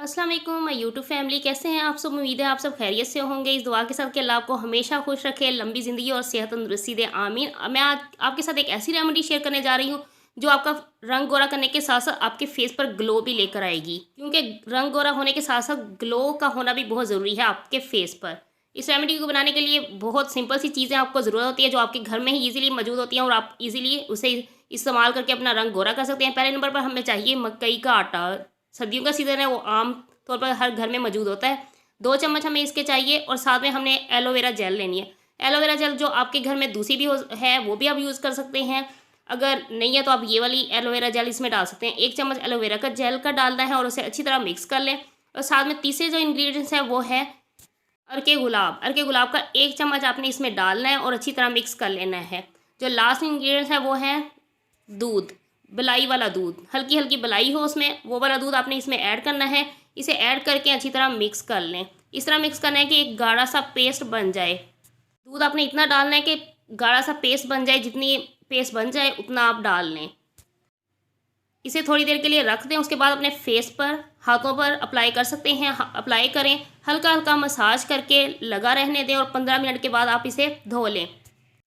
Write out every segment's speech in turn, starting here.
अस्सलाम वालेकुम my YouTube family, कैसे हैं आप सब। उम्मीद है आप सब खैरियत से होंगे। इस दुआ के साथ कि अल्लाह आपको हमेशा खुश रखे, लंबी ज़िंदगी और सेहत तंदुरुस्ती दे, आमीन। मैं आज आपके साथ एक ऐसी रेमेडी शेयर करने जा रही हूँ जो आपका रंग गोरा करने के साथ साथ आपके फेस पर ग्लो भी लेकर आएगी, क्योंकि रंग गोरा होने के साथ साथ ग्लो का होना भी बहुत ज़रूरी है आपके फेस पर। इस रेमेडी को बनाने के लिए बहुत सिंपल सी चीज़ें आपको ज़रूरत होती है जो आपके घर में ही ईजिली मौजूद होती हैं और आप ईजिली उसे इस्तेमाल करके अपना रंग गोरा कर सकते हैं। पहले नंबर पर हमें चाहिए मकई का आटा। सर्दियों का सीज़न है, वो आम तौर पर हर घर में मौजूद होता है। 2 चम्मच हमें इसके चाहिए और साथ में हमने एलोवेरा जेल लेनी है। एलोवेरा जेल जो आपके घर में दूसरी भी है वो भी आप यूज़ कर सकते हैं। अगर नहीं है तो आप ये वाली एलोवेरा जेल इसमें डाल सकते हैं। 1 चम्मच एलोवेरा का जेल का डालना है और उसे अच्छी तरह मिक्स कर लें। और साथ में तीसरे जो इंग्रेडिएंट्स है वो है अर्के गुलाब। अर्के गुलाब का 1 चम्मच आपने इसमें डालना है और अच्छी तरह मिक्स कर लेना है। जो लास्ट इंग्रेडिएंट्स है वो है दूध, बलाई वाला दूध। हल्की हल्की बलाई हो उसमें, वो वाला दूध आपने इसमें ऐड करना है। इसे ऐड करके अच्छी तरह मिक्स कर लें। इस तरह मिक्स करना है कि एक गाढ़ा सा पेस्ट बन जाए। दूध आपने इतना डालना है कि गाढ़ा सा पेस्ट बन जाए, जितनी पेस्ट बन जाए उतना आप डाल लें। इसे थोड़ी देर के लिए रख दें। उसके बाद अपने फेस पर, हाथों पर अप्लाई कर सकते हैं। अप्लाई करें, हल्का हल्का मसाज करके लगा रहने दें और 15 मिनट के बाद आप इसे धो लें।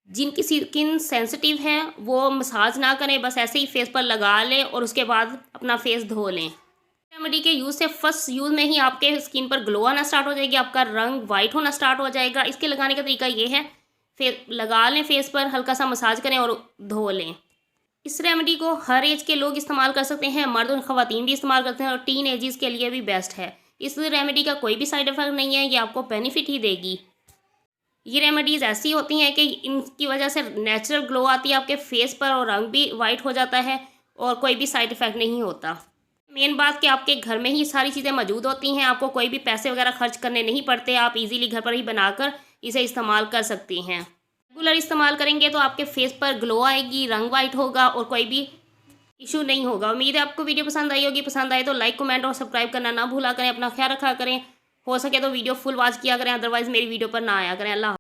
जिनकी स्किन सेंसिटिव है वो मसाज ना करें, बस ऐसे ही फेस पर लगा लें और उसके बाद अपना फेस धो लें। रेमेडी के यूज़ से फर्स्ट यूज़ में ही आपके स्किन पर ग्लो आना स्टार्ट हो जाएगी, आपका रंग वाइट होना स्टार्ट हो जाएगा। इसके लगाने का तरीका ये है, लगा लें फेस पर, हल्का सा मसाज करें और धो लें। इस रेमेडी को हर एज के लोग इस्तेमाल कर सकते हैं, मर्द और ख़वातीन भी इस्तेमाल करते हैं और टीन एजेस के लिए भी बेस्ट है। इस रेमेडी का कोई भी साइड इफ़ेक्ट नहीं है, ये आपको बेनिफिट ही देगी। ये रेमेडीज़ ऐसी होती हैं कि इनकी वजह से नेचुरल ग्लो आती है आपके फेस पर और रंग भी वाइट हो जाता है और कोई भी साइड इफ़ेक्ट नहीं होता। मेन बात कि आपके घर में ही सारी चीज़ें मौजूद होती हैं, आपको कोई भी पैसे वगैरह खर्च करने नहीं पड़ते। आप इजीली घर पर ही बनाकर इसे इस्तेमाल कर सकती हैं। रेगुलर इस्तेमाल करेंगे तो आपके फेस पर ग्लो आएगी, रंग वाइट होगा और कोई भी इशू नहीं होगा। उम्मीद है आपको वीडियो पसंद आई होगी। पसंद आए तो लाइक, कमेंट और सब्सक्राइब करना ना भूला करें। अपना ख्याल रखा करें। हो सके तो वीडियो फुल वॉच किया करें, अदरवाइज़ मेरी वीडियो पर ना आया करें। अल्लाह।